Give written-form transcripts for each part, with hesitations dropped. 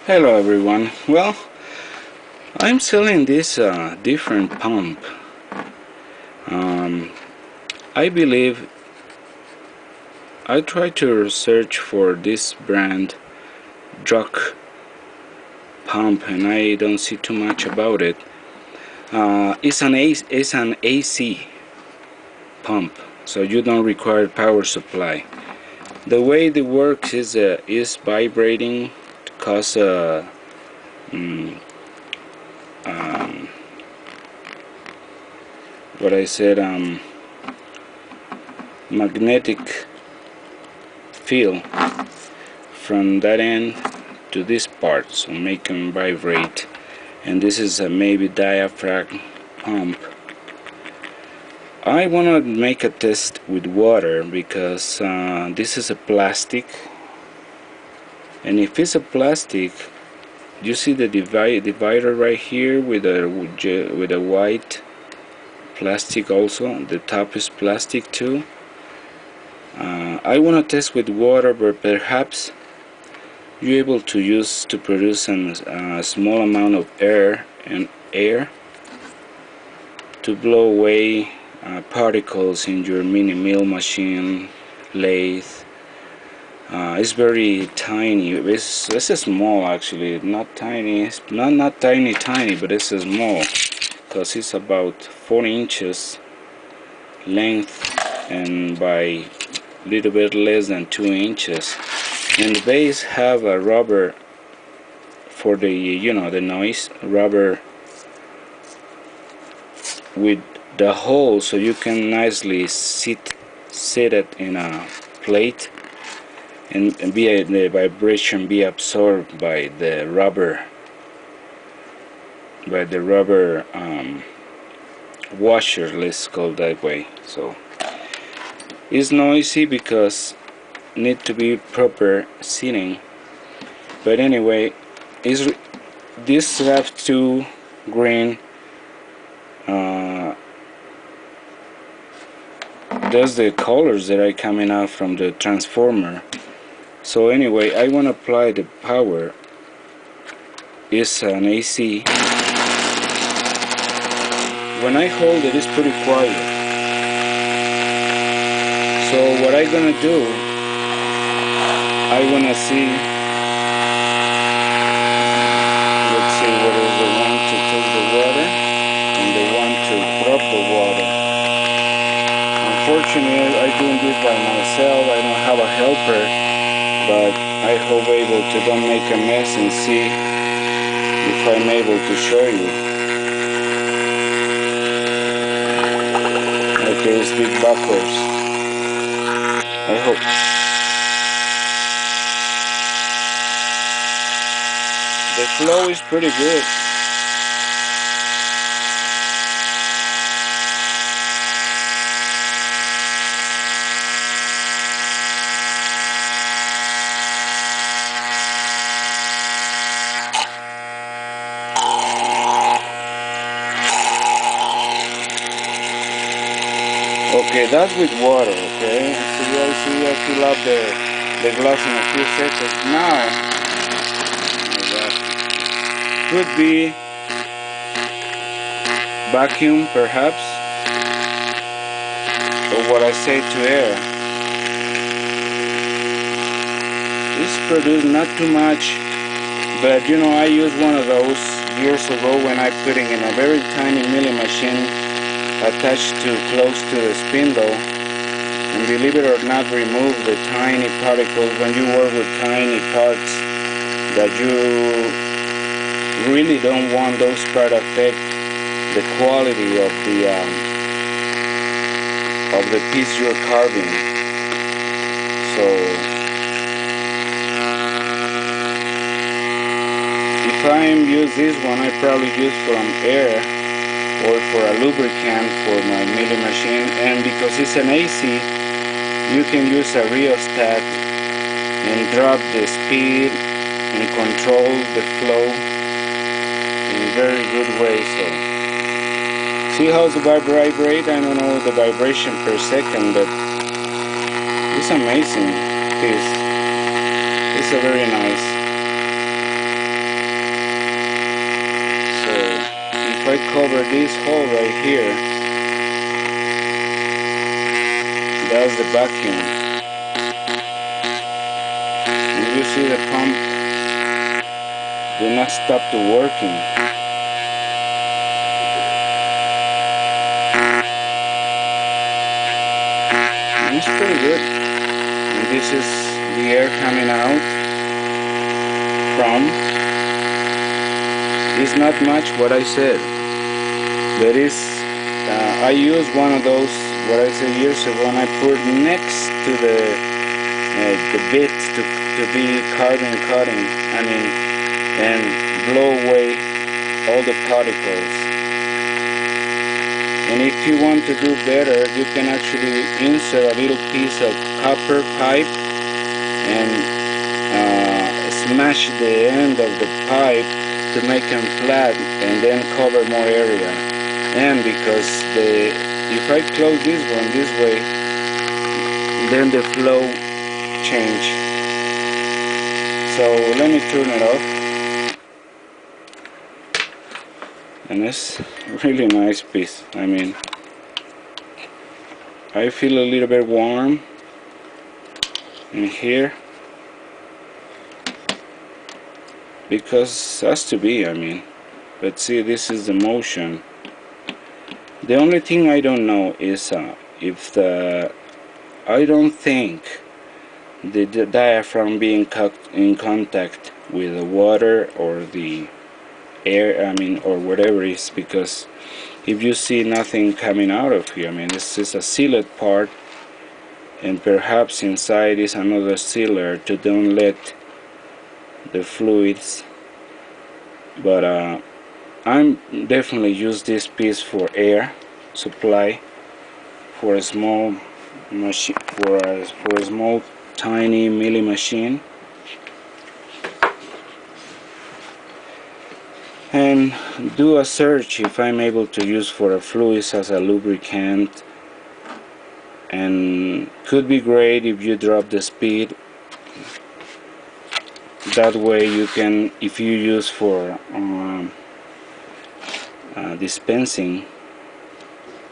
Hello everyone. Well, I'm selling this different pump. I believe I try to search for this brand Druck pump and I don't see too much about it. It's an AC pump, so you don't require power supply. The way it works is vibrating to cause what I said, magnetic field from that end to this part, so make them vibrate. And this is a maybe diaphragm pump. I want to make a test with water because this is a plastic, and if it's a plastic, you see the divider right here with a white plastic. Also the top is plastic too. I want to test with water, but perhaps you're able to use to produce a small amount of air to blow away particles in your mini mill machine, lathe. It's very tiny. It's small actually, not tiny. It's not tiny, but it's small because it's about 4 inches length and by little bit less than 2 inches. And the base have a rubber for the the noise rubber with the hole, so you can nicely sit it in a plate and the vibration be absorbed by the rubber washer, let's call it that way. So it's noisy because need to be proper seating, but anyway, this have two green that's the colors that are coming out from the transformer. So anyway, I want to apply the power. It's an AC. When I hold it, it's pretty quiet. So what I'm gonna do, I wanna see. Let's see what is the one to take the water and the one to drop the water. Unfortunately, I doing this by myself. I don't have a helper, but I hope able to don't make a mess and see if I'm able to show you. Okay, it's big backwards. I hope. The flow is pretty good. Okay, that's with water, okay? So I fill up the glass in a few seconds. Now, could be vacuum perhaps, or what I say to air. It's produced not too much, but I used one of those years ago when I put it in a very tiny milling machine attached to close to the spindle, and believe it or not, remove the tiny particles. When you work with tiny parts that you really don't want, those parts affect the quality of the piece you're carving. So if I use this one, I probably use from air or for a lubricant for my milling machine. And because it's an AC, you can use a rheostat and drop the speed and control the flow in a very good way. So see how the vibrate? I don't know the vibration per second, but it's amazing piece. It's a very nice. cover this hole right here, that's the vacuum. And you see the pump did not stop to working. And it's pretty good. And this is the air coming out from. It's not much what I said. There is, I used one of those, what I said years ago, and I put next to the bit to be carbon cutting, I mean, and blow away all the particles. And if you want to do better, you can actually insert a little piece of copper pipe and smash the end of the pipe to make them flat and then cover more area. And because if I close this one this way, then the flow change. So let me turn it off. And it's really nice piece. I mean, I feel a little bit warm in here because it has to be, I mean. But see, this is the motion. The only thing I don't know is if I don't think the diaphragm being in contact with the water or the air, I mean, or whatever it is, because if you see nothing coming out of here, I mean, this is a sealed part, and perhaps inside is another sealer to don't let the fluids. But I'm definitely use this piece for air supply for a small machine, for a small tiny milli machine. And do a search if I'm able to use for a fluids as a lubricant, and could be great if you drop the speed. That way you can, if you use for dispensing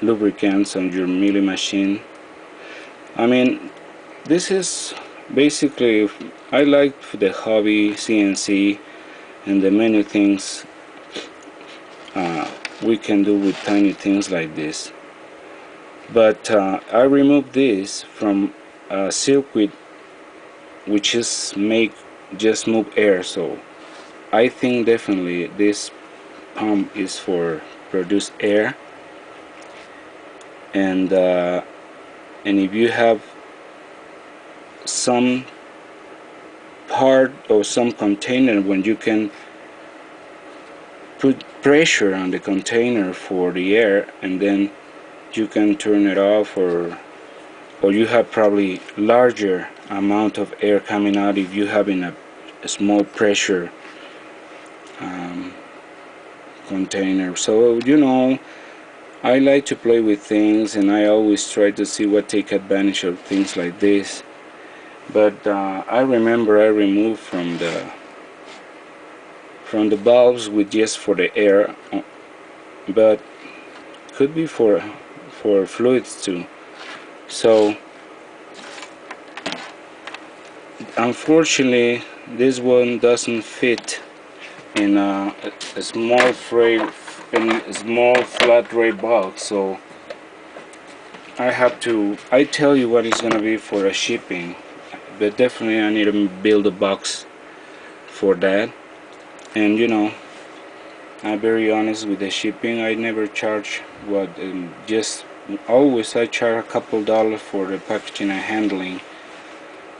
lubricants on your milli machine. I mean, this is basically, I like the hobby CNC and the many things we can do with tiny things like this. But I removed this from a circuit which is just move air, so I think definitely this pump is for produce air. And if you have some part or some container when you can put pressure on the container for the air, and then you can turn it off, or you have probably larger amount of air coming out if you have in a small pressure container. So you know, I like to play with things, and I always try to see what take advantage of things like this. But I remember I removed from the bulbs with just for the air, but could be for fluids too. So unfortunately this one doesn't fit in a small frame, in a small flat rate box, so I tell you what it's gonna be for a shipping, but definitely I need to build a box for that. And you know, I'm very honest with the shipping. I never charge what, just always I charge a couple dollars for the packaging and handling,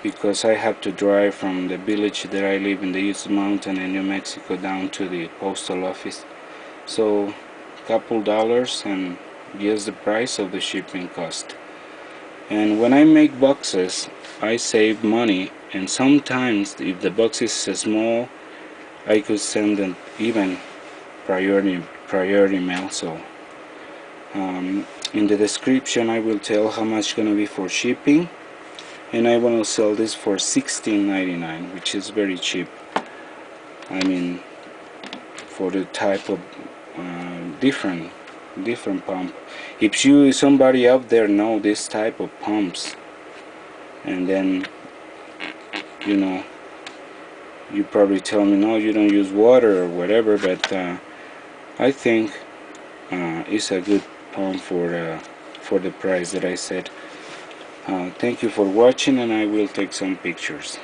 because I have to drive from the village that I live in the East Mountain in New Mexico down to the postal office. So couple dollars and just the price of the shipping cost. And when I make boxes, I save money, and sometimes if the box is small, I could send them even priority mail. So in the description I will tell how much gonna be for shipping, and I want to sell this for $16.99, which is very cheap. I mean, for the type of different pump. If somebody out there know this type of pumps, and then you probably tell me no, you don't use water or whatever, but I think it's a good pump for the price that I said. Thank you for watching, and I will take some pictures.